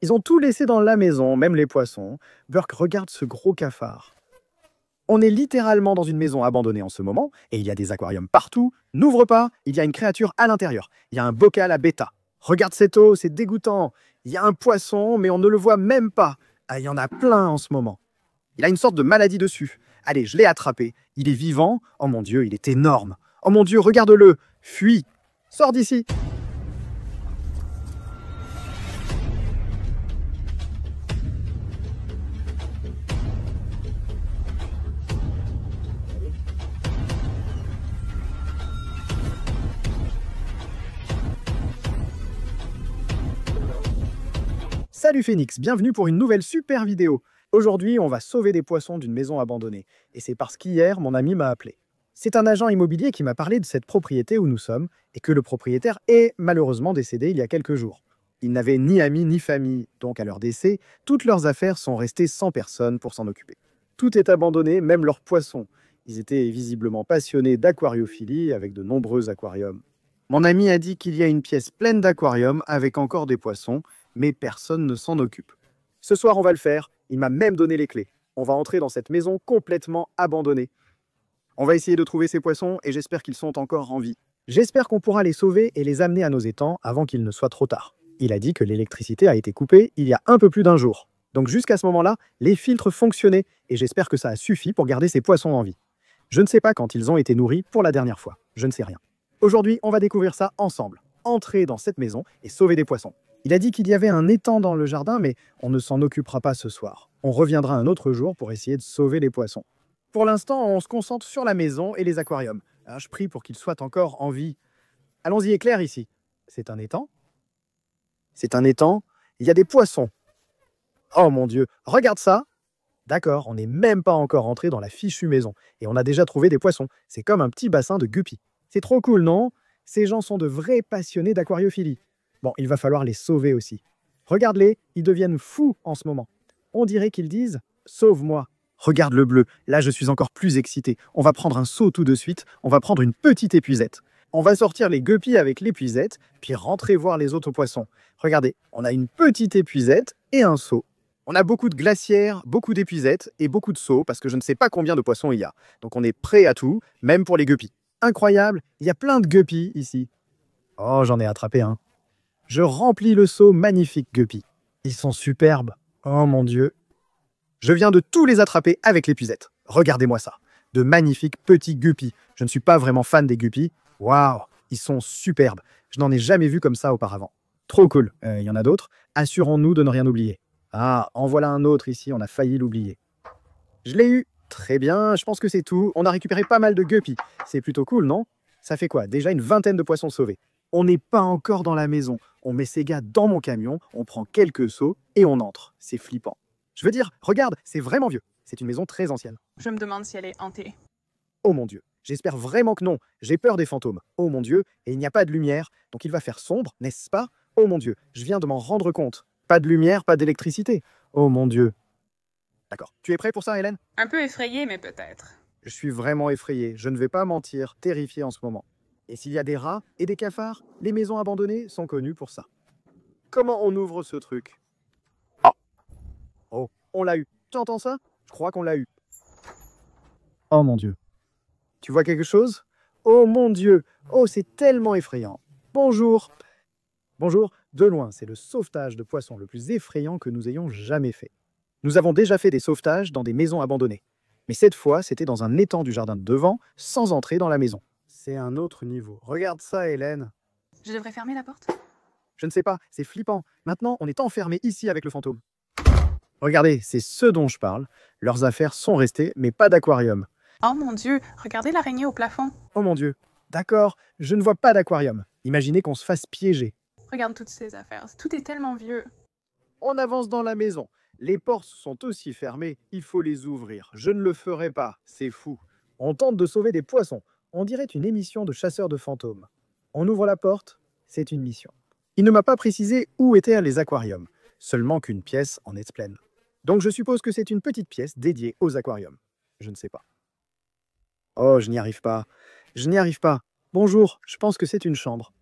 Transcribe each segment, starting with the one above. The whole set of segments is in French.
Ils ont tout laissé dans la maison, même les poissons. Burke regarde ce gros cafard. On est littéralement dans une maison abandonnée en ce moment, et il y a des aquariums partout. N'ouvre pas, il y a une créature à l'intérieur. Il y a un bocal à bêta. Regarde cette eau, c'est dégoûtant. Il y a un poisson, mais on ne le voit même pas. Ah, il y en a plein en ce moment. Il a une sorte de maladie dessus. Allez, je l'ai attrapé. Il est vivant. Oh mon Dieu, il est énorme. Oh mon Dieu, regarde-le. Fuis. Sors d'ici. Salut Phoenix, bienvenue pour une nouvelle super vidéo. Aujourd'hui, on va sauver des poissons d'une maison abandonnée. Et c'est parce qu'hier, mon ami m'a appelé. C'est un agent immobilier qui m'a parlé de cette propriété où nous sommes et que le propriétaire est malheureusement décédé il y a quelques jours. Il n'avait ni amis ni famille, donc à leur décès, toutes leurs affaires sont restées sans personne pour s'en occuper. Tout est abandonné, même leurs poissons. Ils étaient visiblement passionnés d'aquariophilie avec de nombreux aquariums. Mon ami a dit qu'il y a une pièce pleine d'aquariums avec encore des poissons, mais personne ne s'en occupe. Ce soir, on va le faire. Il m'a même donné les clés. On va entrer dans cette maison complètement abandonnée. On va essayer de trouver ces poissons et j'espère qu'ils sont encore en vie. J'espère qu'on pourra les sauver et les amener à nos étangs avant qu'il ne soit trop tard. Il a dit que l'électricité a été coupée il y a un peu plus d'un jour. Donc jusqu'à ce moment-là, les filtres fonctionnaient et j'espère que ça a suffi pour garder ces poissons en vie. Je ne sais pas quand ils ont été nourris pour la dernière fois. Je ne sais rien. Aujourd'hui, on va découvrir ça ensemble. Entrer dans cette maison et sauver des poissons. Il a dit qu'il y avait un étang dans le jardin, mais on ne s'en occupera pas ce soir. On reviendra un autre jour pour essayer de sauver les poissons. Pour l'instant, on se concentre sur la maison et les aquariums. Alors, je prie pour qu'ils soient encore en vie. Allons-y, éclair ici. C'est un étang? C'est un étang. Il y a des poissons. Oh mon Dieu, regarde ça! D'accord, on n'est même pas encore entré dans la fichue maison. Et on a déjà trouvé des poissons. C'est comme un petit bassin de guppies. C'est trop cool, non? Ces gens sont de vrais passionnés d'aquariophilie. Bon, il va falloir les sauver aussi. Regarde-les, ils deviennent fous en ce moment. On dirait qu'ils disent « Sauve-moi ». Regarde le bleu, là je suis encore plus excité. On va prendre un seau tout de suite, on va prendre une petite épuisette. On va sortir les guppies avec l'épuisette, puis rentrer voir les autres poissons. Regardez, on a une petite épuisette et un seau. On a beaucoup de glacières, beaucoup d'épuisettes et beaucoup de seaux parce que je ne sais pas combien de poissons il y a. Donc on est prêt à tout, même pour les guppies. Incroyable, il y a plein de guppies ici. Oh, j'en ai attrapé un. Je remplis le seau magnifique guppies. Ils sont superbes. Oh mon Dieu. Je viens de tous les attraper avec l'épuisette. Regardez-moi ça. De magnifiques petits guppies. Je ne suis pas vraiment fan des guppies. Waouh, ils sont superbes. Je n'en ai jamais vu comme ça auparavant. Trop cool. Il y en a d'autres. Assurons-nous de ne rien oublier. Ah, en voilà un autre ici, on a failli l'oublier. Je l'ai eu. Très bien, je pense que c'est tout. On a récupéré pas mal de guppies. C'est plutôt cool, non? Ça fait quoi? Déjà une vingtaine de poissons sauvés. On n'est pas encore dans la maison. On met ces gars dans mon camion, on prend quelques seaux et on entre. C'est flippant. Je veux dire, regarde, c'est vraiment vieux. C'est une maison très ancienne. Je me demande si elle est hantée. Oh mon Dieu, j'espère vraiment que non. J'ai peur des fantômes. Oh mon Dieu, et il n'y a pas de lumière, donc il va faire sombre, n'est-ce pas? Oh mon Dieu, je viens de m'en rendre compte. Pas de lumière, pas d'électricité. Oh mon Dieu. D'accord. Tu es prêt pour ça, Hélène? Un peu effrayée, mais peut-être. Je suis vraiment effrayé. Je ne vais pas mentir, terrifié en ce moment. Et s'il y a des rats et des cafards, les maisons abandonnées sont connues pour ça. Comment on ouvre ce truc? Oh, on l'a eu. Tu entends ça? Je crois qu'on l'a eu. Oh mon Dieu. Tu vois quelque chose? Oh mon Dieu. Oh, c'est tellement effrayant. Bonjour. Bonjour. De loin, c'est le sauvetage de poissons le plus effrayant que nous ayons jamais fait. Nous avons déjà fait des sauvetages dans des maisons abandonnées. Mais cette fois, c'était dans un étang du jardin de devant, sans entrer dans la maison. C'est un autre niveau. Regarde ça, Hélène. Je devrais fermer la porte? Je ne sais pas, c'est flippant. Maintenant, on est enfermé ici avec le fantôme. Regardez, c'est ce dont je parle. Leurs affaires sont restées, mais pas d'aquarium. Oh mon Dieu, regardez l'araignée au plafond. Oh mon Dieu. D'accord, je ne vois pas d'aquarium. Imaginez qu'on se fasse piéger. Regarde toutes ces affaires, tout est tellement vieux. On avance dans la maison. Les portes sont aussi fermées, il faut les ouvrir. Je ne le ferai pas, c'est fou. On tente de sauver des poissons. On dirait une émission de chasseurs de fantômes. On ouvre la porte, c'est une mission. Il ne m'a pas précisé où étaient les aquariums, seulement qu'une pièce en est pleine. Donc je suppose que c'est une petite pièce dédiée aux aquariums. Je ne sais pas. Oh, je n'y arrive pas. Je n'y arrive pas. Bonjour, je pense que c'est une chambre.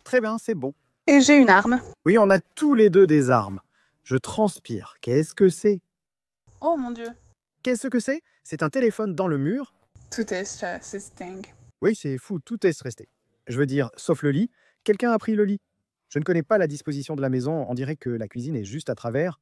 Très bien, c'est bon. Et j'ai une arme. Oui, on a tous les deux des armes. Je transpire. Qu'est-ce que c'est? Oh mon Dieu. Qu'est-ce que c'est? C'est un téléphone dans le mur. Tout est ça, c'est dingue. Oui, c'est fou, tout est resté. Je veux dire, sauf le lit. Quelqu'un a pris le lit. Je ne connais pas la disposition de la maison, on dirait que la cuisine est juste à travers.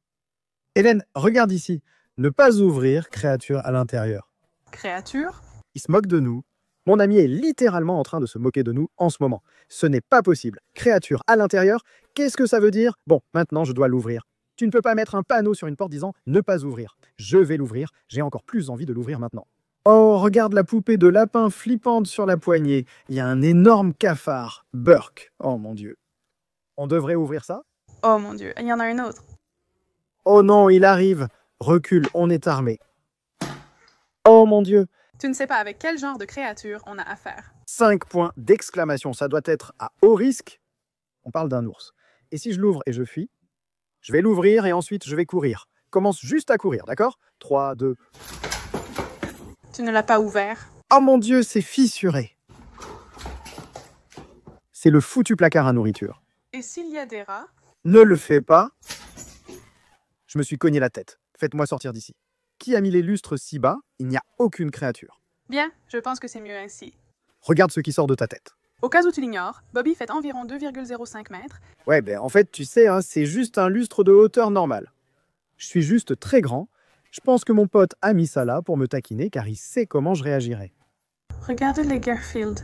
Hélène, regarde ici. Ne pas ouvrir, créature à l'intérieur. Créature? Il se moque de nous. Mon ami est littéralement en train de se moquer de nous en ce moment. Ce n'est pas possible. Créature à l'intérieur, qu'est-ce que ça veut dire? Bon, maintenant je dois l'ouvrir. Tu ne peux pas mettre un panneau sur une porte disant « Ne pas ouvrir ». Je vais l'ouvrir, j'ai encore plus envie de l'ouvrir maintenant. Oh, regarde la poupée de lapin flippante sur la poignée. Il y a un énorme cafard. Burk. Oh mon Dieu. On devrait ouvrir ça? Oh mon Dieu, il y en a un autre. Oh non, il arrive. Recule, on est armé. Oh mon Dieu. Tu ne sais pas avec quel genre de créature on a affaire. 5 points d'exclamation. Ça doit être à haut risque. On parle d'un ours. Et si je l'ouvre et je fuis, je vais l'ouvrir et ensuite je vais courir. Commence juste à courir, d'accord? 3, 2... Tu ne l'as pas ouvert. Oh mon Dieu, c'est fissuré. C'est le foutu placard à nourriture. Et s'il y a des rats? Ne le fais pas. Je me suis cogné la tête. Faites-moi sortir d'ici. Qui a mis les lustres si bas? Il n'y a aucune créature. Bien, je pense que c'est mieux ainsi. Regarde ce qui sort de ta tête. Au cas où tu l'ignores, Bobby fait environ 2,05 mètres. Ouais, ben en fait, tu sais, hein, c'est juste un lustre de hauteur normale. Je suis juste très grand. Je pense que mon pote a mis ça là pour me taquiner car il sait comment je réagirais. Regardez les Garfield.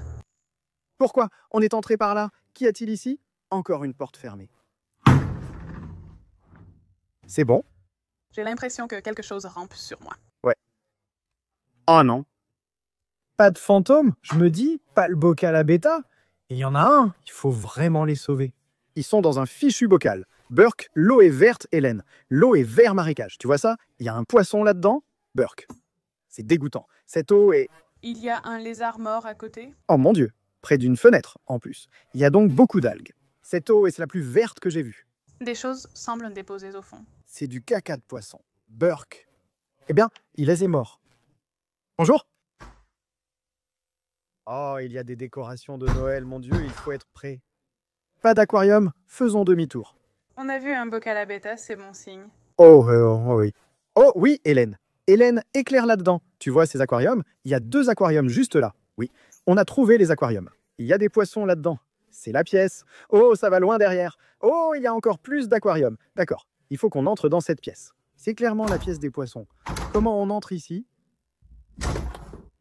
Pourquoi? On est entré par là. Qu'y a-t-il ici? Encore une porte fermée. C'est bon? J'ai l'impression que quelque chose rampe sur moi. Ouais. Oh non. Pas de fantôme? Je me dis, pas le bocal à bêta. Il y en a un. Il faut vraiment les sauver. Ils sont dans un fichu bocal. Burk, l'eau est verte, Hélène. L'eau est vert marécage. Tu vois ça? Il y a un poisson là-dedans. Burk. C'est dégoûtant. Cette eau est... Il y a un lézard mort à côté. Oh mon Dieu. Près d'une fenêtre, en plus. Il y a donc beaucoup d'algues. Cette eau est la plus verte que j'ai vue. Des choses semblent déposées au fond. C'est du caca de poisson. Burk. Eh bien, il est mort. Bonjour. Oh, il y a des décorations de Noël, mon Dieu, il faut être prêt. Pas d'aquarium, faisons demi-tour. On a vu un bocal à bêta, c'est bon signe. Oh oui. Oh oui, Hélène. Hélène, éclaire là-dedans. Tu vois ces aquariums? Il y a 2 aquariums juste là. Oui, on a trouvé les aquariums. Il y a des poissons là-dedans. C'est la pièce. Oh, ça va loin derrière. Oh, il y a encore plus d'aquariums. D'accord, il faut qu'on entre dans cette pièce. C'est clairement la pièce des poissons. Comment on entre ici?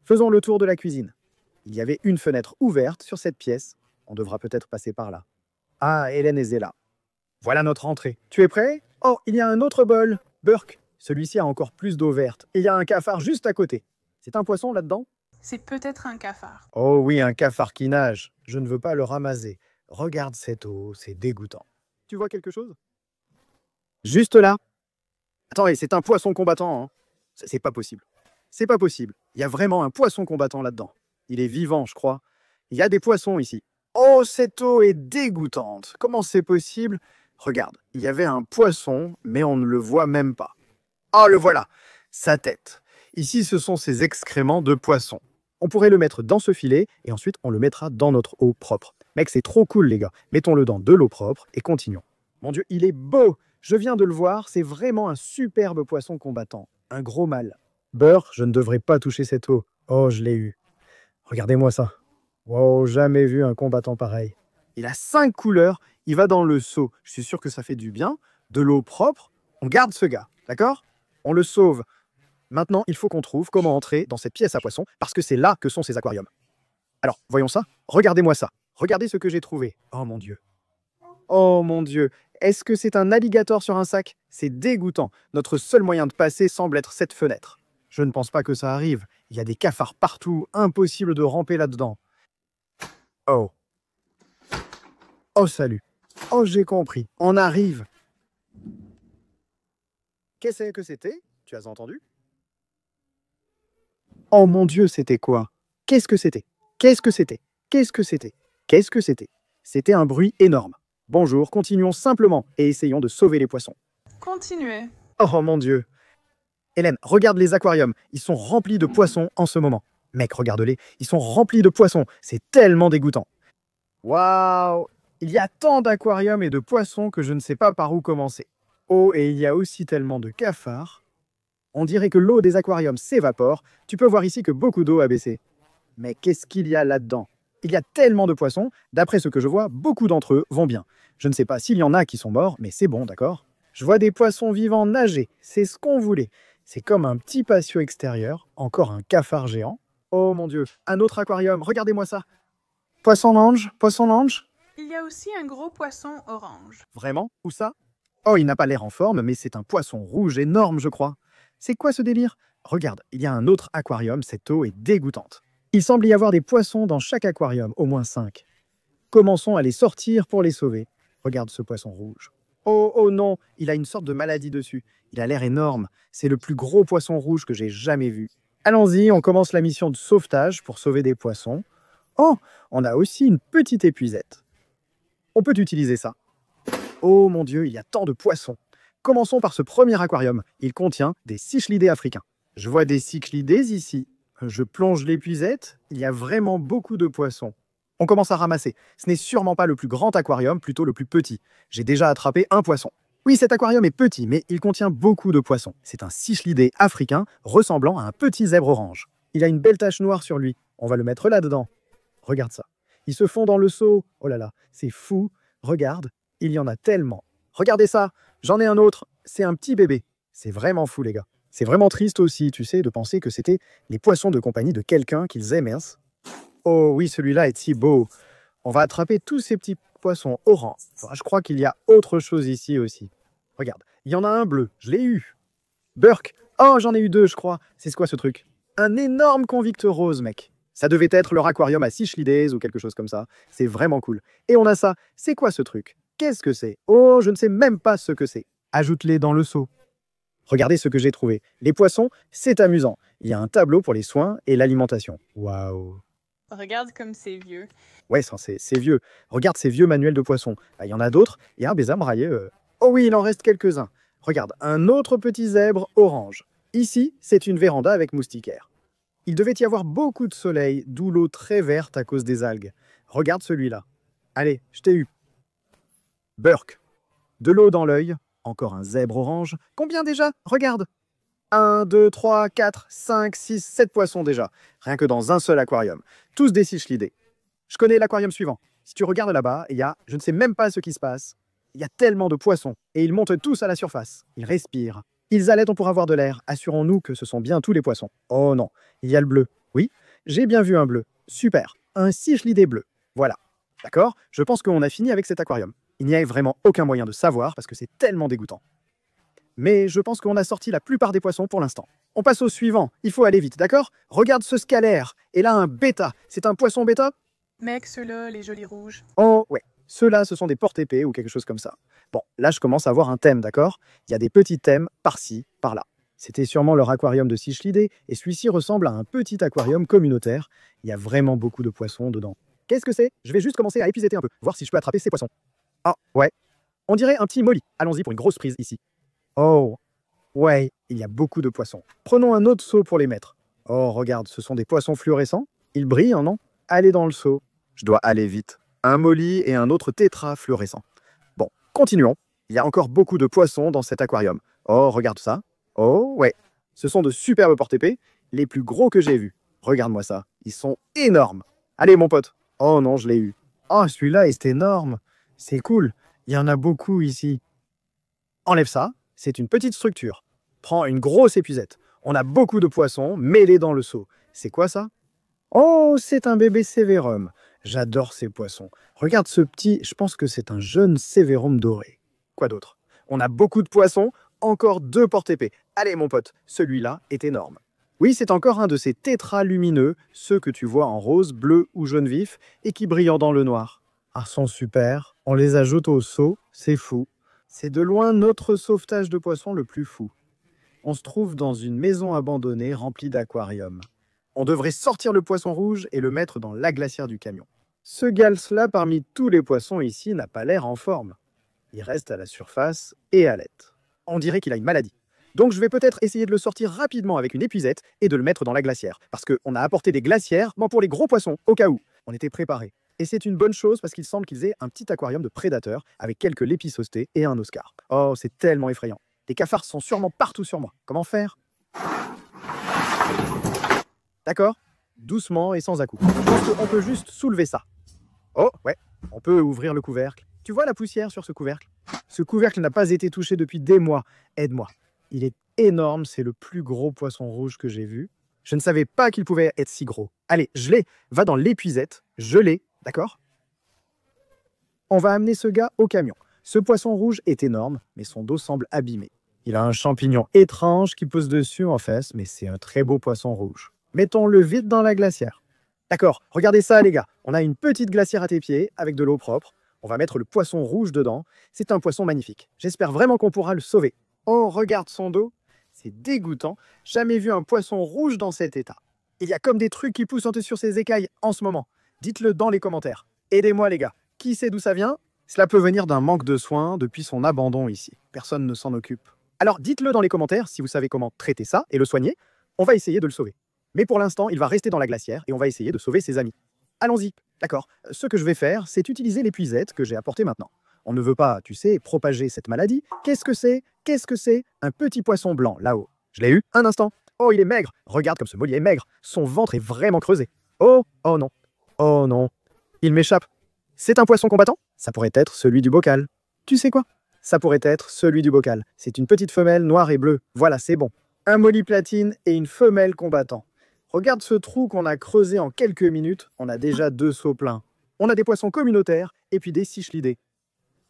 Faisons le tour de la cuisine. Il y avait une fenêtre ouverte sur cette pièce. On devra peut-être passer par là. Ah, Hélène est là. Voilà notre entrée. Tu es prêt? Oh, il y a un autre bol. Burk. Celui-ci a encore plus d'eau verte. Et il y a un cafard juste à côté. C'est un poisson là-dedans? C'est peut-être un cafard. Oh oui, un cafard qui nage. Je ne veux pas le ramasser. Regarde cette eau, c'est dégoûtant. Tu vois quelque chose? Juste là. Attends, et c'est un poisson combattant, hein. C'est pas possible. C'est pas possible. Il y a vraiment un poisson combattant là-dedans. Il est vivant, je crois. Il y a des poissons ici. Oh, cette eau est dégoûtante. Comment c'est possible? Regarde, il y avait un poisson, mais on ne le voit même pas. Oh, le voilà. Sa tête. Ici, ce sont ses excréments de poisson. On pourrait le mettre dans ce filet, et ensuite on le mettra dans notre eau propre. Mec, c'est trop cool, les gars. Mettons-le dans de l'eau propre, et continuons. Mon Dieu, il est beau! Je viens de le voir, c'est vraiment un superbe poisson combattant. Un gros mâle. Beurre, je ne devrais pas toucher cette eau. Oh, je l'ai eu. Regardez-moi ça. Wow, jamais vu un combattant pareil. Il a 5 couleurs, il va dans le seau. Je suis sûr que ça fait du bien. De l'eau propre, on garde ce gars, d'accord? On le sauve. Maintenant, il faut qu'on trouve comment entrer dans cette pièce à poissons, parce que c'est là que sont ces aquariums. Alors, voyons ça. Regardez-moi ça. Regardez ce que j'ai trouvé. Oh mon Dieu. Oh mon Dieu. Est-ce que c'est un alligator sur un sac? C'est dégoûtant. Notre seul moyen de passer semble être cette fenêtre. Je ne pense pas que ça arrive. Il y a des cafards partout. Impossible de ramper là-dedans. Oh. Oh, salut. Oh, j'ai compris. On arrive. Qu'est-ce que c'était? Tu as entendu? Oh mon Dieu, c'était quoi? Qu'est-ce que c'était? Qu'est-ce que c'était? Qu'est-ce que c'était? Qu'est-ce que c'était? C'était un bruit énorme. Bonjour, continuons simplement et essayons de sauver les poissons. Continuez. Oh mon Dieu. Hélène, regarde les aquariums. Ils sont remplis de poissons en ce moment. Mec, regarde-les. Ils sont remplis de poissons. C'est tellement dégoûtant. Waouh! Il y a tant d'aquariums et de poissons que je ne sais pas par où commencer. Oh, et il y a aussi tellement de cafards. On dirait que l'eau des aquariums s'évapore. Tu peux voir ici que beaucoup d'eau a baissé. Mais qu'est-ce qu'il y a là-dedans? Il y a tellement de poissons. D'après ce que je vois, beaucoup d'entre eux vont bien. Je ne sais pas s'il y en a qui sont morts, mais c'est bon, d'accord? Je vois des poissons vivants nager. C'est ce qu'on voulait. C'est comme un petit patio extérieur. Encore un cafard géant. Oh mon Dieu, un autre aquarium. Regardez-moi ça. Poisson l'ange, poisson l'ange. Il y a aussi un gros poisson orange. Vraiment? Où ça? Oh, il n'a pas l'air en forme, mais c'est un poisson rouge énorme, je crois. C'est quoi ce délire? Regarde, il y a un autre aquarium, cette eau est dégoûtante. Il semble y avoir des poissons dans chaque aquarium, au moins 5. Commençons à les sortir pour les sauver. Regarde ce poisson rouge. Oh, oh non, il a une sorte de maladie dessus. Il a l'air énorme. C'est le plus gros poisson rouge que j'ai jamais vu. Allons-y, on commence la mission de sauvetage pour sauver des poissons. Oh, on a aussi une petite épuisette. On peut utiliser ça. Oh mon Dieu, il y a tant de poissons. Commençons par ce premier aquarium. Il contient des cichlidés africains. Je vois des cichlidés ici. Je plonge l'épuisette. Il y a vraiment beaucoup de poissons. On commence à ramasser. Ce n'est sûrement pas le plus grand aquarium, plutôt le plus petit. J'ai déjà attrapé un poisson. Oui, cet aquarium est petit, mais il contient beaucoup de poissons. C'est un cichlidé africain ressemblant à un petit zèbre orange. Il a une belle tache noire sur lui. On va le mettre là-dedans. Regarde ça. Ils se fond dans le seau. Oh là là, c'est fou. Regarde, il y en a tellement. Regardez ça, j'en ai un autre. C'est un petit bébé. C'est vraiment fou, les gars. C'est vraiment triste aussi, tu sais, de penser que c'était les poissons de compagnie de quelqu'un qu'ils aimaient. Oh oui, celui-là est si beau. On va attraper tous ces petits poissons orange. Enfin, je crois qu'il y a autre chose ici aussi. Regarde, il y en a un bleu. Je l'ai eu. Burk. Oh, j'en ai eu 2, je crois. C'est quoi ce truc? Un énorme convict rose, mec. Ça devait être leur aquarium à cichlidés ou quelque chose comme ça. C'est vraiment cool. Et on a ça. C'est quoi ce truc? Qu'est-ce que c'est? Oh, je ne sais même pas ce que c'est. Ajoute-les dans le seau. Regardez ce que j'ai trouvé. Les poissons, c'est amusant. Il y a un tableau pour les soins et l'alimentation. Waouh. Regarde comme c'est vieux. Ouais, ça, c'est vieux. Regarde ces vieux manuels de poissons. Ah, il y en a d'autres. Il y a un bézam raillé. Oh oui, il en reste quelques-uns. Regarde, un autre petit zèbre orange. Ici, c'est une véranda avec moustiquaire. Il devait y avoir beaucoup de soleil, d'où l'eau très verte à cause des algues. Regarde celui-là. Allez, je t'ai eu. Burk. De l'eau dans l'œil. Encore un zèbre orange. Combien déjà? Regarde. 1, 2, 3, 4, 5, 6, 7 poissons déjà. Rien que dans un seul aquarium. Tous des cichlidés. Je connais l'aquarium suivant. Si tu regardes là-bas, il y a, je ne sais même pas ce qui se passe. Il y a tellement de poissons. Et ils montent tous à la surface. Ils respirent. Ils allaitent pour avoir de l'air. Assurons-nous que ce sont bien tous les poissons. Oh non, il y a le bleu. Oui, j'ai bien vu un bleu. Super. Un cichlidé bleu. Voilà. D'accord? Je pense qu'on a fini avec cet aquarium. Il n'y a vraiment aucun moyen de savoir parce que c'est tellement dégoûtant. Mais je pense qu'on a sorti la plupart des poissons pour l'instant. On passe au suivant. Il faut aller vite, d'accord? Regarde ce scalaire. Et là, un bêta. C'est un poisson bêta? Mec, ceux-là, les jolis rouges. Oh, ouais. Ceux-là, ce sont des porte-épées ou quelque chose comme ça. Bon, là, je commence à voir un thème, d'accord? Il y a des petits thèmes par-ci, par-là. C'était sûrement leur aquarium de cichlidés, et celui-ci ressemble à un petit aquarium communautaire. Il y a vraiment beaucoup de poissons dedans. Qu'est-ce que c'est? Je vais juste commencer à épuiser un peu, voir si je peux attraper ces poissons. Ah, ouais. On dirait un petit molly. Allons-y pour une grosse prise ici. Oh, ouais, il y a beaucoup de poissons. Prenons un autre seau pour les mettre. Oh, regarde, ce sont des poissons fluorescents. Ils brillent, non? Allez dans le seau. Je dois aller vite. Un molly et un autre tétra fluorescent. Bon, continuons. Il y a encore beaucoup de poissons dans cet aquarium. Oh, regarde ça. Oh, ouais. Ce sont de superbes porte-épées, les plus gros que j'ai vus. Regarde-moi ça. Ils sont énormes. Allez, mon pote. Oh non, je l'ai eu. Oh, celui-là est énorme. C'est cool. Il y en a beaucoup ici. Enlève ça. C'est une petite structure. Prends une grosse épuisette. On a beaucoup de poissons mêlés dans le seau. C'est quoi ça? Oh, c'est un bébé sévérum. J'adore ces poissons. Regarde ce petit, je pense que c'est un jeune sévérum doré. Quoi d'autre? On a beaucoup de poissons, encore 2 porte-épées. Allez mon pote, celui-là est énorme. Oui, c'est encore un de ces tétras lumineux, ceux que tu vois en rose, bleu ou jaune vif, et qui brillent dans le noir. Ah, ils sont super. On les ajoute au seau, c'est fou. C'est de loin notre sauvetage de poissons le plus fou. On se trouve dans une maison abandonnée remplie d'aquariums. On devrait sortir le poisson rouge et le mettre dans la glacière du camion. Ce gals-là, parmi tous les poissons ici, n'a pas l'air en forme. Il reste à la surface et à l'aide. On dirait qu'il a une maladie. Donc je vais peut-être essayer de le sortir rapidement avec une épuisette et de le mettre dans la glacière. Parce qu'on a apporté des glacières pour les gros poissons, au cas où. On était préparés. Et c'est une bonne chose parce qu'il semble qu'ils aient un petit aquarium de prédateurs avec quelques lépisostés et un Oscar. Oh, c'est tellement effrayant. Les cafards sont sûrement partout sur moi. Comment faire? D'accord? Doucement et sans à-coups. Je pense qu'on peut juste soulever ça. Oh, ouais, on peut ouvrir le couvercle. Tu vois la poussière sur ce couvercle? Ce couvercle n'a pas été touché depuis des mois. Aide-moi. Il est énorme, c'est le plus gros poisson rouge que j'ai vu. Je ne savais pas qu'il pouvait être si gros. Allez, je l'ai. Va dans l'épuisette, je l'ai, d'accord? On va amener ce gars au camion. Ce poisson rouge est énorme, mais son dos semble abîmé. Il a un champignon étrange qui pousse dessus en face, mais c'est un très beau poisson rouge. Mettons-le vite dans la glacière. D'accord, regardez ça les gars. On a une petite glacière à tes pieds, avec de l'eau propre. On va mettre le poisson rouge dedans. C'est un poisson magnifique. J'espère vraiment qu'on pourra le sauver. Oh, regarde son dos. C'est dégoûtant. Jamais vu un poisson rouge dans cet état. Il y a comme des trucs qui poussent en dessous sur ses écailles en ce moment. Dites-le dans les commentaires. Aidez-moi les gars. Qui sait d'où ça vient? Cela peut venir d'un manque de soins depuis son abandon ici. Personne ne s'en occupe. Alors dites-le dans les commentaires si vous savez comment traiter ça et le soigner. On va essayer de le sauver. Mais pour l'instant, il va rester dans la glacière et on va essayer de sauver ses amis. Allons-y. D'accord. Ce que je vais faire, c'est utiliser l'épuisette que j'ai apportée maintenant. On ne veut pas, tu sais, propager cette maladie. Qu'est-ce que c'est? Qu'est-ce que c'est? Un petit poisson blanc, là-haut. Je l'ai eu? Un instant. Oh, il est maigre. Regarde comme ce mollier est maigre. Son ventre est vraiment creusé. Oh, oh non. Oh non. Il m'échappe. C'est un poisson combattant? Ça pourrait être celui du bocal. Tu sais quoi? Ça pourrait être celui du bocal. C'est une petite femelle noire et bleue. Voilà, c'est bon. Un molly platine et une femelle combattant. Regarde ce trou qu'on a creusé en quelques minutes. On a déjà 2 seaux pleins. On a des poissons communautaires et puis des cichlidés.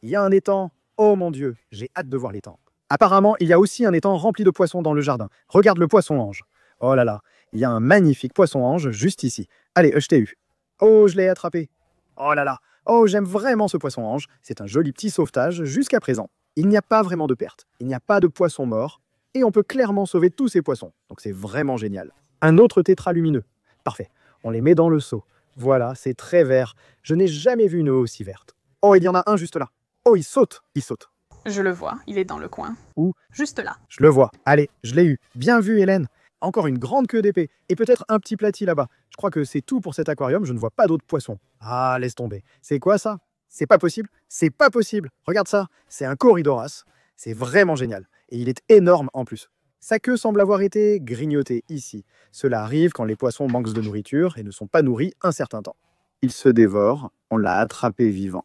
Il y a un étang. Oh mon Dieu, j'ai hâte de voir l'étang. Apparemment, il y a aussi un étang rempli de poissons dans le jardin. Regarde le poisson ange. Oh là là, il y a un magnifique poisson ange juste ici. Allez, je t'ai eu. Oh, je l'ai attrapé. Oh là là. Oh, j'aime vraiment ce poisson ange. C'est un joli petit sauvetage jusqu'à présent. Il n'y a pas vraiment de perte. Il n'y a pas de poissons morts. Et on peut clairement sauver tous ces poissons. Donc c'est vraiment génial. Un autre tétra lumineux. Parfait. On les met dans le seau. Voilà, c'est très vert. Je n'ai jamais vu une eau aussi verte. Oh, il y en a un juste là. Oh, il saute. Il saute. Je le vois, il est dans le coin. Où? Juste là. Je le vois. Allez, je l'ai eu. Bien vu, Hélène. Encore une grande queue d'épée. Et peut-être un petit platy là-bas. Je crois que c'est tout pour cet aquarium. Je ne vois pas d'autres poissons. Ah, laisse tomber. C'est quoi ça? C'est pas possible. C'est pas possible. Regarde ça. C'est un Corydoras. C'est vraiment génial. Et il est énorme en plus. Sa queue semble avoir été grignotée ici. Cela arrive quand les poissons manquent de nourriture et ne sont pas nourris un certain temps. Il se dévore. On l'a attrapé vivant.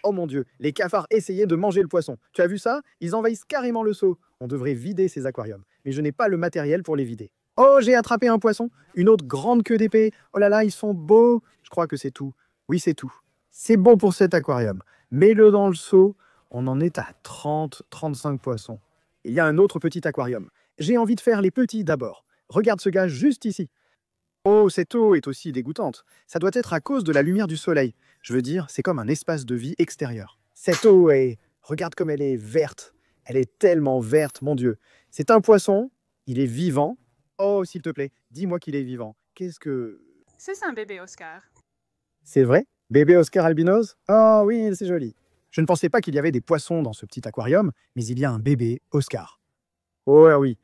Oh mon Dieu, les cafards essayaient de manger le poisson. Tu as vu ça? Ils envahissent carrément le seau. On devrait vider ces aquariums. Mais je n'ai pas le matériel pour les vider. Oh, j'ai attrapé un poisson. Une autre grande queue d'épée. Oh là là, ils sont beaux. Je crois que c'est tout. Oui, c'est tout. C'est bon pour cet aquarium. Mets-le dans le seau. On en est à 30-35 poissons. Il y a un autre petit aquarium. J'ai envie de faire les petits d'abord. Regarde ce gars juste ici. Oh, cette eau est aussi dégoûtante. Ça doit être à cause de la lumière du soleil. Je veux dire, c'est comme un espace de vie extérieur. Cette eau est... Regarde comme elle est verte. Elle est tellement verte, mon Dieu. C'est un poisson. Il est vivant. Oh, s'il te plaît, dis-moi qu'il est vivant. Qu'est-ce que... C'est un bébé Oscar. C'est vrai? Bébé Oscar albinos? Oh oui, c'est joli. Je ne pensais pas qu'il y avait des poissons dans ce petit aquarium, mais il y a un bébé Oscar. Oh oui.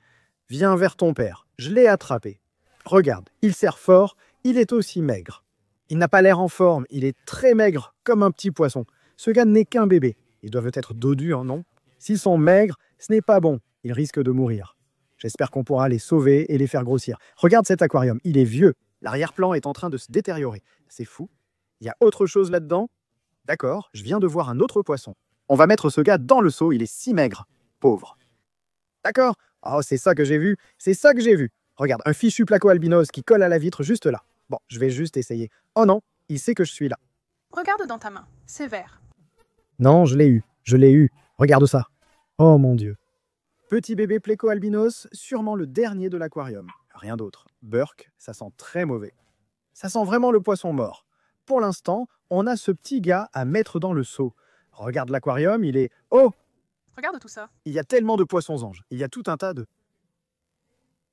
Viens vers ton père. Je l'ai attrapé. Regarde, il serre fort, il est aussi maigre. Il n'a pas l'air en forme, il est très maigre, comme un petit poisson. Ce gars n'est qu'un bébé. Ils doivent être dos dur, non? S'ils sont maigres, ce n'est pas bon. Ils risquent de mourir. J'espère qu'on pourra les sauver et les faire grossir. Regarde cet aquarium, il est vieux. L'arrière-plan est en train de se détériorer. C'est fou. Il y a autre chose là-dedans? D'accord, je viens de voir un autre poisson. On va mettre ce gars dans le seau, il est si maigre. Pauvre. D'accord. Oh, c'est ça que j'ai vu. C'est ça que j'ai vu. Regarde, un fichu placo-albinos qui colle à la vitre juste là. Bon, je vais juste essayer. Oh non, il sait que je suis là. Regarde dans ta main, c'est vert. Non, je l'ai eu. Je l'ai eu. Regarde ça. Oh mon Dieu. Petit bébé pléco-albinos, sûrement le dernier de l'aquarium. Rien d'autre. Burk, ça sent très mauvais. Ça sent vraiment le poisson mort. Pour l'instant, on a ce petit gars à mettre dans le seau. Regarde l'aquarium, il est... Oh! Regarde tout ça. Il y a tellement de poissons anges. Il y a tout un tas de...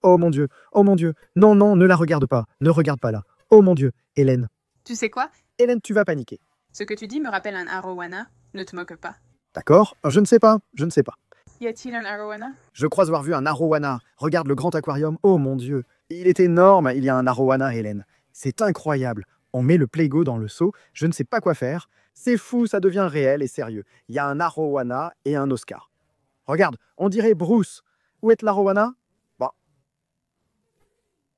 Oh mon Dieu, oh mon Dieu. Non, non, ne la regarde pas. Ne regarde pas là. Oh mon Dieu, Hélène. Tu sais quoi? Hélène, tu vas paniquer. Ce que tu dis me rappelle un arowana. Ne te moque pas. D'accord? Je ne sais pas, je ne sais pas. Y a-t-il un arowana? Je crois avoir vu un arowana. Regarde le grand aquarium. Oh mon Dieu. Il est énorme, il y a un arowana, Hélène. C'est incroyable. On met le Playgo dans le seau, je ne sais pas quoi faire. C'est fou, ça devient réel et sérieux. Il y a un arowana et un Oscar. Regarde, on dirait Bruce. Où est l'arowana? Bon.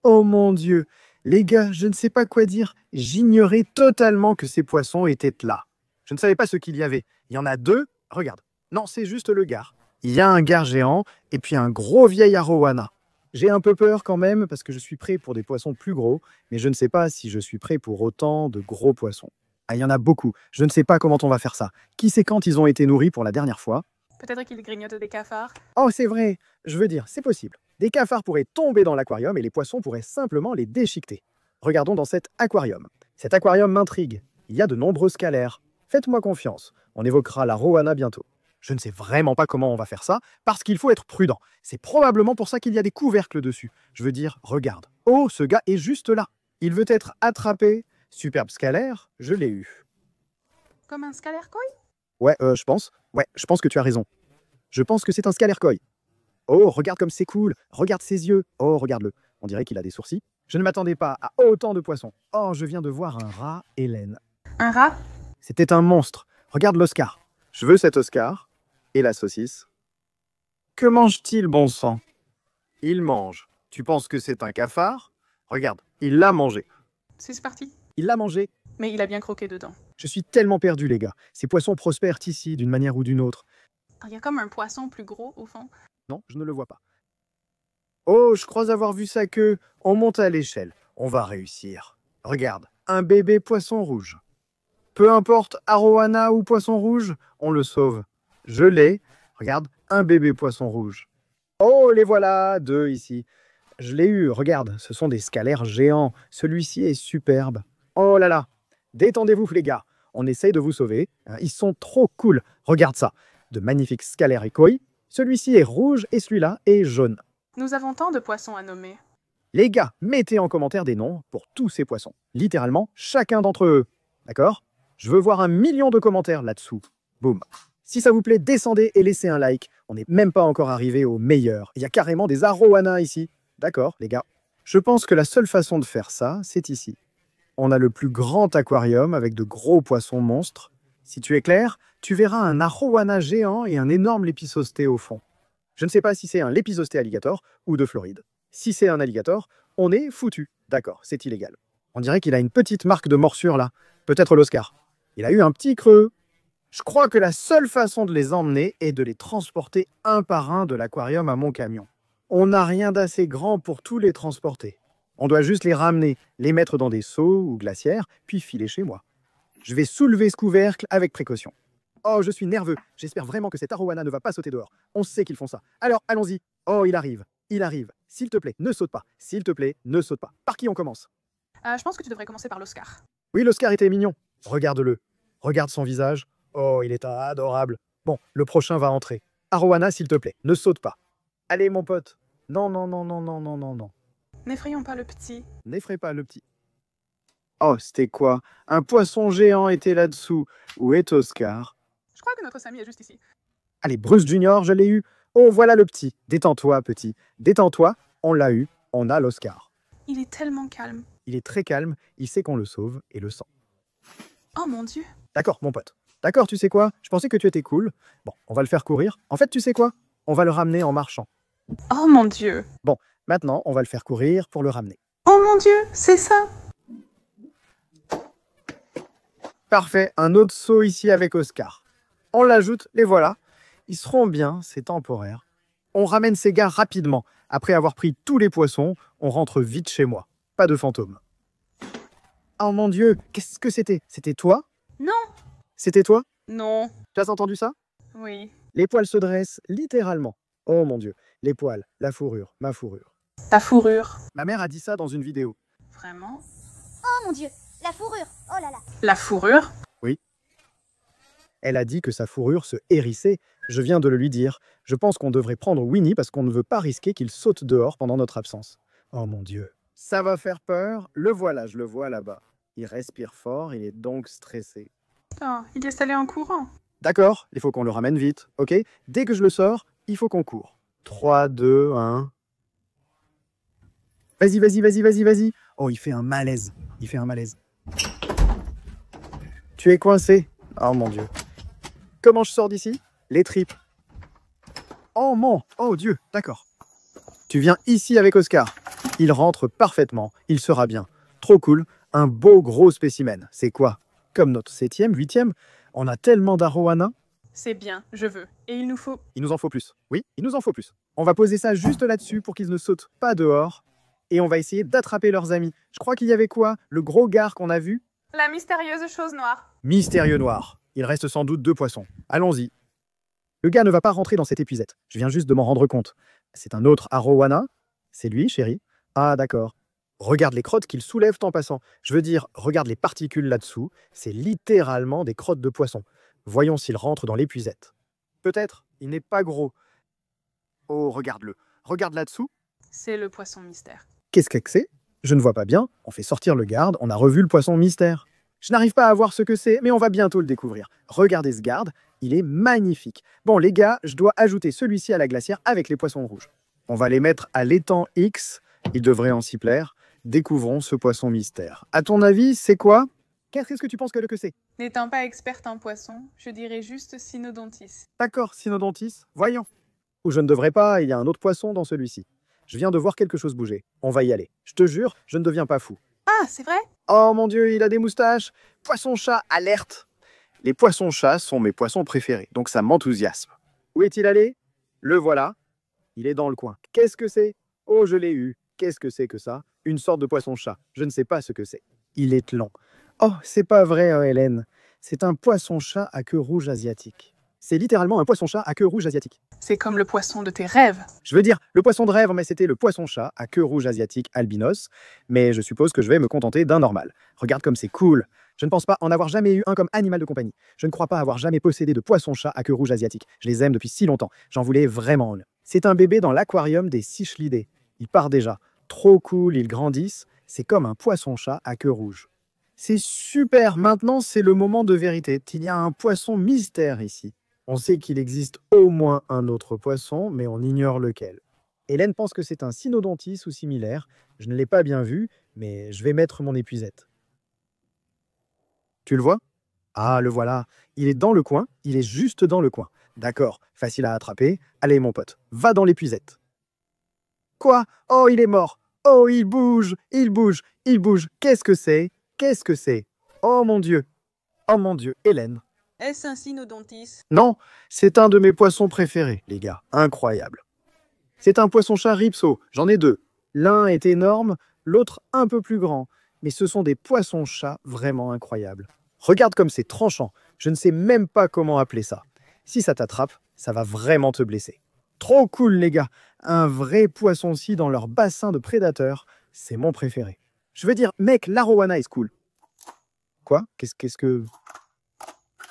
Oh mon Dieu. Les gars, je ne sais pas quoi dire. J'ignorais totalement que ces poissons étaient là. Je ne savais pas ce qu'il y avait. Il y en a deux. Regarde. Non, c'est juste le gare. Il y a un gare géant et puis un gros vieil arowana. J'ai un peu peur quand même parce que je suis prêt pour des poissons plus gros, mais je ne sais pas si je suis prêt pour autant de gros poissons. Ah, il y en a beaucoup. Je ne sais pas comment on va faire ça. Qui sait quand ils ont été nourris pour la dernière fois? Peut-être qu'il grignote des cafards. Oh, c'est vrai. Je veux dire, c'est possible. Des cafards pourraient tomber dans l'aquarium et les poissons pourraient simplement les déchiqueter. Regardons dans cet aquarium. Cet aquarium m'intrigue. Il y a de nombreux scalaires. Faites-moi confiance. On évoquera la rowana bientôt. Je ne sais vraiment pas comment on va faire ça, parce qu'il faut être prudent. C'est probablement pour ça qu'il y a des couvercles dessus. Je veux dire, regarde. Oh, ce gars est juste là. Il veut être attrapé. Superbe scalaire, je l'ai eu. Comme un scalaire koi? Ouais, je pense. Ouais, je pense que tu as raison. Je pense que c'est un scalaire koi. Oh, regarde comme c'est cool. Regarde ses yeux. Oh, regarde-le. On dirait qu'il a des sourcils. Je ne m'attendais pas à autant de poissons. Oh, je viens de voir un rat, Hélène. Un rat? C'était un monstre. Regarde l'Oscar. Je veux cet Oscar. Et la saucisse. Que mange-t-il, bon sang? Il mange. Tu penses que c'est un cafard? Regarde, il l'a mangé. C'est parti. Il l'a mangé. Mais il a bien croqué dedans. Je suis tellement perdu, les gars. Ces poissons prospèrent ici, d'une manière ou d'une autre. Il y a comme un poisson plus gros au fond. Non, je ne le vois pas. Oh, je crois avoir vu sa queue. On monte à l'échelle. On va réussir. Regarde, un bébé poisson rouge. Peu importe, arowana ou poisson rouge, on le sauve. Je l'ai. Regarde, un bébé poisson rouge. Oh, les voilà, deux ici. Je l'ai eu, regarde, ce sont des scalaires géants. Celui-ci est superbe. Oh là là, détendez-vous les gars. On essaye de vous sauver. Ils sont trop cool. Regarde ça. De magnifiques scalaires et koi. Celui-ci est rouge et celui-là est jaune. Nous avons tant de poissons à nommer. Les gars, mettez en commentaire des noms pour tous ces poissons. Littéralement, chacun d'entre eux. D'accord? Je veux voir 1 million de commentaires là-dessous. Boum. Si ça vous plaît, descendez et laissez un like. On n'est même pas encore arrivé au meilleur. Il y a carrément des arowanas ici. D'accord, les gars. Je pense que la seule façon de faire ça, c'est ici. On a le plus grand aquarium avec de gros poissons monstres. Si tu es clair, tu verras un arowana géant et un énorme lépisosté au fond. Je ne sais pas si c'est un lépisosté alligator ou de Floride. Si c'est un alligator, on est foutu. D'accord, c'est illégal. On dirait qu'il a une petite marque de morsure là. Peut-être l'Oscar. Il a eu un petit creux. Je crois que la seule façon de les emmener est de les transporter un par un de l'aquarium à mon camion. On n'a rien d'assez grand pour tous les transporter. On doit juste les ramener, les mettre dans des seaux ou glacières, puis filer chez moi. Je vais soulever ce couvercle avec précaution. Oh, je suis nerveux. J'espère vraiment que cet arowana ne va pas sauter dehors. On sait qu'ils font ça. Alors, allons-y. Oh, il arrive. Il arrive. S'il te plaît, ne saute pas. S'il te plaît, ne saute pas. Par qui on commence? Je pense que tu devrais commencer par l'Oscar. Oui, l'Oscar était mignon. Regarde-le. Regarde son visage. Oh, il est adorable. Bon, le prochain va entrer. Arowana, s'il te plaît, ne saute pas. Allez, mon pote. Non, non, non, non, non, non, non, non. N'effrayons pas le petit. N'effraie pas le petit. Oh, c'était quoi? Un poisson géant était là-dessous. Où est Oscar? Je crois que notre Samy est juste ici. Allez, Bruce Junior, je l'ai eu. Oh, voilà le petit. Détends-toi, petit. Détends-toi. On l'a eu. On a l'Oscar. Il est tellement calme. Il est très calme. Il sait qu'on le sauve et le sent. Oh mon Dieu. D'accord, mon pote. D'accord, tu sais quoi? Je pensais que tu étais cool. Bon, on va le faire courir. En fait, tu sais quoi? On va le ramener en marchant. Oh mon Dieu. Bon, maintenant, on va le faire courir pour le ramener. Oh mon Dieu, c'est ça. Parfait, un autre seau ici avec Oscar. On l'ajoute, les voilà. Ils seront bien, c'est temporaire. On ramène ces gars rapidement. Après avoir pris tous les poissons, on rentre vite chez moi. Pas de fantômes. Oh mon Dieu, qu'est-ce que c'était? C'était toi? Non. C'était toi? Non. Tu as entendu ça? Oui. Les poils se dressent, littéralement. Oh mon Dieu, les poils, la fourrure, ma fourrure. Ta fourrure. Ma mère a dit ça dans une vidéo. Vraiment? Oh mon Dieu, la fourrure, oh là là. La fourrure? Oui. Elle a dit que sa fourrure se hérissait. Je viens de le lui dire. Je pense qu'on devrait prendre Winnie parce qu'on ne veut pas risquer qu'il saute dehors pendant notre absence. Oh mon Dieu. Ça va faire peur. Le voilà, je le vois là-bas. Il respire fort, il est donc stressé. Oh, il est allé en courant. D'accord, il faut qu'on le ramène vite, ok? Dès que je le sors, il faut qu'on court. 3, 2, 1... Vas-y, vas-y, vas-y, vas-y, vas-y. Oh, il fait un malaise. Il fait un malaise. Tu es coincé. Oh mon Dieu. Comment je sors d'ici? Les tripes. Oh mon, oh Dieu, d'accord. Tu viens ici avec Oscar. Il rentre parfaitement, il sera bien. Trop cool, un beau gros spécimen. C'est quoi? Comme notre 7e, 8e, on a tellement d'arowana. C'est bien, je veux. Et il nous faut... Il nous en faut plus. Oui, il nous en faut plus. On va poser ça juste là-dessus pour qu'ils ne sautent pas dehors. Et on va essayer d'attraper leurs amis. Je crois qu'il y avait quoi? Le gros gare qu'on a vu? La mystérieuse chose noire. Mystérieux noir. Il reste sans doute 2 poissons. Allons-y. Le gars ne va pas rentrer dans cette épuisette. Je viens juste de m'en rendre compte. C'est un autre arowana. C'est lui, chérie. Ah, d'accord. Regarde les crottes qu'il soulève en passant. Je veux dire, regarde les particules là-dessous. C'est littéralement des crottes de poisson. Voyons s'il rentre dans l'épuisette. Peut-être. Il n'est pas gros. Oh, regarde-le. Regarde là-dessous. C'est le poisson mystère. Qu'est-ce que c'est? Je ne vois pas bien. On fait sortir le garde. On a revu le poisson mystère. Je n'arrive pas à voir ce que c'est, mais on va bientôt le découvrir. Regardez ce garde. Il est magnifique. Bon, les gars, je dois ajouter celui-ci à la glacière avec les poissons rouges. On va les mettre à l'étang X. Il devrait en s'y plaire. Découvrons ce poisson mystère. À ton avis, c'est quoi? Qu'est-ce que tu penses que c'est? N'étant pas experte en poisson, je dirais juste Cynodontis. D'accord, Cynodontis. Voyons. Ou je ne devrais pas, il y a un autre poisson dans celui-ci. Je viens de voir quelque chose bouger. On va y aller. Je te jure, je ne deviens pas fou. Ah, c'est vrai? Oh mon Dieu, il a des moustaches. Poisson-chat, alerte. Les poissons-chats sont mes poissons préférés, donc ça m'enthousiasme. Où est-il allé? Le voilà. Il est dans le coin. Qu'est-ce que c'est? Oh, je l'ai eu. Qu'est-ce que c'est que ça? Une sorte de poisson-chat. Je ne sais pas ce que c'est. Il est long. Oh, c'est pas vrai, oh, Hélène. C'est un poisson-chat à queue rouge asiatique. C'est littéralement un poisson-chat à queue rouge asiatique. C'est comme le poisson de tes rêves. Je veux dire, le poisson de rêve, mais c'était le poisson-chat à queue rouge asiatique albinos. Mais je suppose que je vais me contenter d'un normal. Regarde comme c'est cool. Je ne pense pas en avoir jamais eu un comme animal de compagnie. Je ne crois pas avoir jamais possédé de poisson-chat à queue rouge asiatique. Je les aime depuis si longtemps. J'en voulais vraiment un. C'est un bébé dans l'aquarium des Cichlidés. Il part déjà. Trop cool, ils grandissent. C'est comme un poisson-chat à queue rouge. C'est super. Maintenant, c'est le moment de vérité. Il y a un poisson mystère ici. On sait qu'il existe au moins un autre poisson, mais on ignore lequel. Hélène pense que c'est un cynodontis ou similaire. Je ne l'ai pas bien vu, mais je vais mettre mon épuisette. Tu le vois? Ah, le voilà. Il est dans le coin. Il est juste dans le coin. D'accord, facile à attraper. Allez, mon pote, va dans l'épuisette. Quoi? Oh, il est mort. Oh, il bouge, il bouge, il bouge. Qu'est-ce que c'est? Qu'est-ce que c'est? Oh mon Dieu. Oh mon Dieu, Hélène. Est-ce un Cynodontis? Non, c'est un de mes poissons préférés, les gars. Incroyable. C'est un poisson-chat ripso. J'en ai 2. L'un est énorme, l'autre un peu plus grand. Mais ce sont des poissons-chats vraiment incroyables. Regarde comme c'est tranchant. Je ne sais même pas comment appeler ça. Si ça t'attrape, ça va vraiment te blesser. Trop cool, les gars. Un vrai poisson-ci dans leur bassin de prédateurs. C'est mon préféré. Je veux dire, mec, l'arowana est cool. Quoi? Qu'est-ce que...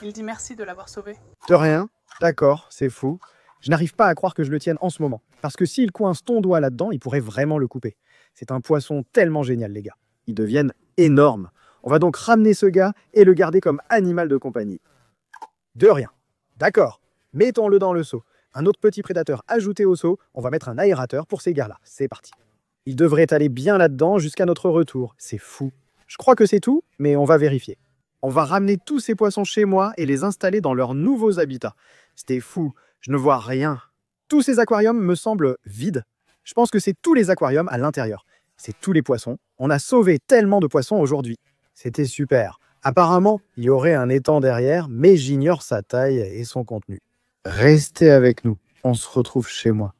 Il dit merci de l'avoir sauvé. De rien. D'accord, c'est fou. Je n'arrive pas à croire que je le tienne en ce moment. Parce que s'il coince ton doigt là-dedans, il pourrait vraiment le couper. C'est un poisson tellement génial, les gars. Ils deviennent énormes. On va donc ramener ce gars et le garder comme animal de compagnie. De rien. D'accord. Mettons-le dans le seau. Un autre petit prédateur ajouté au seau. On va mettre un aérateur pour ces gars-là. C'est parti. Il devrait aller bien là-dedans jusqu'à notre retour. C'est fou. Je crois que c'est tout, mais on va vérifier. On va ramener tous ces poissons chez moi et les installer dans leurs nouveaux habitats. C'était fou. Je ne vois rien. Tous ces aquariums me semblent vides. Je pense que c'est tous les aquariums à l'intérieur. C'est tous les poissons. On a sauvé tellement de poissons aujourd'hui. C'était super. Apparemment, il y aurait un étang derrière, mais j'ignore sa taille et son contenu. Restez avec nous. On se retrouve chez moi.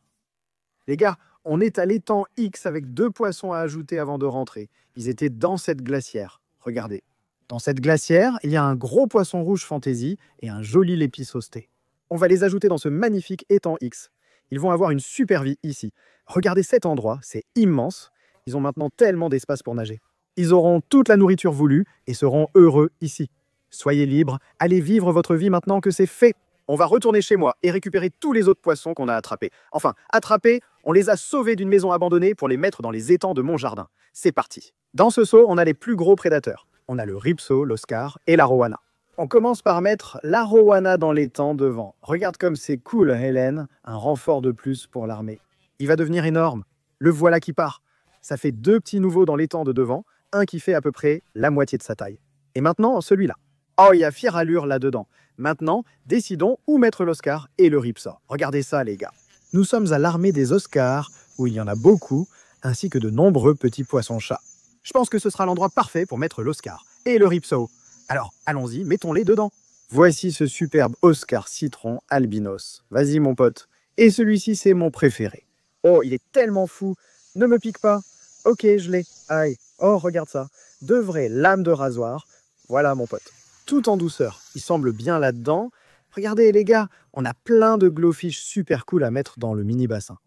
Les gars, on est à l'étang X avec 2 poissons à ajouter avant de rentrer. Ils étaient dans cette glacière. Regardez. Dans cette glacière, il y a un gros poisson rouge fantaisie et un joli lépisosté. On va les ajouter dans ce magnifique étang X. Ils vont avoir une super vie ici. Regardez cet endroit, c'est immense. Ils ont maintenant tellement d'espace pour nager. Ils auront toute la nourriture voulue et seront heureux ici. Soyez libres, allez vivre votre vie maintenant que c'est fait. On va retourner chez moi et récupérer tous les autres poissons qu'on a attrapés. Enfin, attrapés, on les a sauvés d'une maison abandonnée pour les mettre dans les étangs de mon jardin. C'est parti. Dans ce seau, on a les plus gros prédateurs. On a le ripso, l'oscar et l'arowana. On commence par mettre l'arowana dans l'étang devant. Regarde comme c'est cool, Hélène. Un renfort de plus pour l'armée. Il va devenir énorme. Le voilà qui part. Ça fait 2 petits nouveaux dans l'étang de devant. un qui fait à peu près la moitié de sa taille. Et maintenant, celui-là. Oh, il y a fière allure là-dedans. Maintenant, décidons où mettre l'Oscar et le ripsaw. Regardez ça, les gars. Nous sommes à l'armée des Oscars, où il y en a beaucoup, ainsi que de nombreux petits poissons-chats. Je pense que ce sera l'endroit parfait pour mettre l'Oscar et le ripsaw. Alors, allons-y, mettons-les dedans. Voici ce superbe Oscar citron albinos. Vas-y, mon pote. Et celui-ci, c'est mon préféré. Oh, il est tellement fou. Ne me pique pas. Ok, je l'ai. Aïe. Oh, regarde ça. De vraies lames de rasoir. Voilà, mon pote. Tout en douceur. Il semble bien là-dedans. Regardez, les gars, on a plein de glowfish super cool à mettre dans le mini-bassin.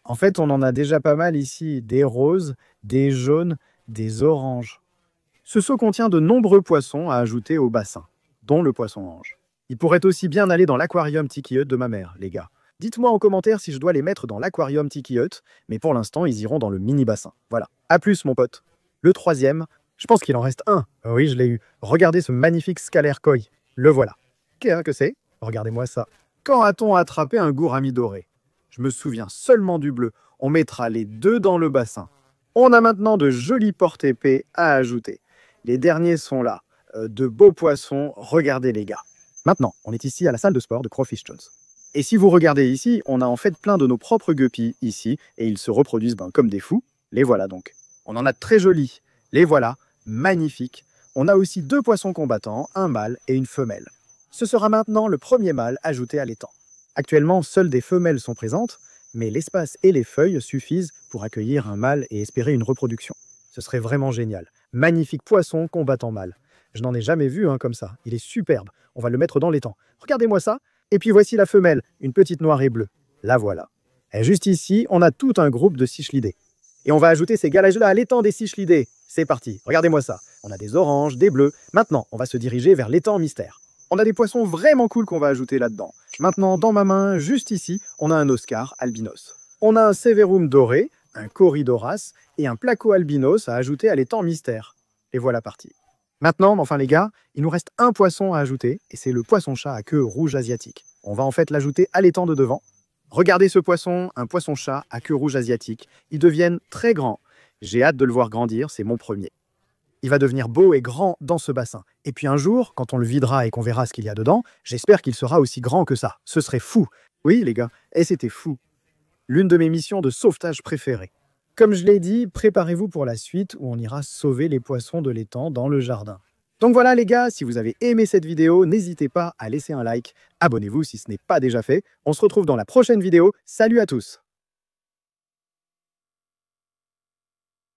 En fait, on en a déjà pas mal ici. Des roses, des jaunes, des oranges. Ce seau contient de nombreux poissons à ajouter au bassin, dont le poisson-ange. Il pourrait aussi bien aller dans l'aquarium Tiki Hut de ma mère, les gars. Dites-moi en commentaire si je dois les mettre dans l'aquarium Tiki Hut, mais pour l'instant, ils iront dans le mini-bassin. Voilà. À plus, mon pote. Le troisième, je pense qu'il en reste un. Oui, je l'ai eu. Regardez ce magnifique scalaire koi. Le voilà. Qu'est-ce que c'est? Regardez-moi ça. Quand a-t-on attrapé un gourami doré? Je me souviens seulement du bleu. On mettra les deux dans le bassin. On a maintenant de jolis porte-épées à ajouter. Les derniers sont là. De beaux poissons. Regardez, les gars. Maintenant, on est ici à la salle de sport de Crawfish Jones. Et si vous regardez ici, on a en fait plein de nos propres guppies ici, et ils se reproduisent comme des fous. Les voilà donc. On en a de très jolis. Les voilà, magnifiques. On a aussi deux poissons combattants, un mâle et une femelle. Ce sera maintenant le premier mâle ajouté à l'étang. Actuellement, seules des femelles sont présentes, mais l'espace et les feuilles suffisent pour accueillir un mâle et espérer une reproduction. Ce serait vraiment génial. Magnifique poisson combattant mâle. Je n'en ai jamais vu un comme ça. Il est superbe. On va le mettre dans l'étang. Regardez-moi ça. Et puis voici la femelle, une petite noire et bleue. La voilà. Et juste ici, on a tout un groupe de cichlidés. Et on va ajouter ces galages-là à l'étang des cichlidés. C'est parti. Regardez-moi ça. On a des oranges, des bleus. Maintenant, on va se diriger vers l'étang mystère. On a des poissons vraiment cool qu'on va ajouter là-dedans. Maintenant, dans ma main, juste ici, on a un Oscar albinos. On a un Severum doré, un Corydoras et un Placo albinos à ajouter à l'étang mystère. Les voilà partis. Maintenant, enfin les gars, il nous reste un poisson à ajouter, et c'est le poisson-chat à queue rouge asiatique. On va en fait l'ajouter à l'étang de devant. Regardez ce poisson, un poisson-chat à queue rouge asiatique. Ils deviennent très grands. J'ai hâte de le voir grandir, c'est mon premier. Il va devenir beau et grand dans ce bassin. Et puis un jour, quand on le videra et qu'on verra ce qu'il y a dedans, j'espère qu'il sera aussi grand que ça. Ce serait fou. Oui les gars, et c'était fou. L'une de mes missions de sauvetage préférées. Comme je l'ai dit, préparez-vous pour la suite où on ira sauver les poissons de l'étang dans le jardin. Donc voilà les gars, si vous avez aimé cette vidéo, n'hésitez pas à laisser un like, abonnez-vous si ce n'est pas déjà fait. On se retrouve dans la prochaine vidéo. Salut à tous!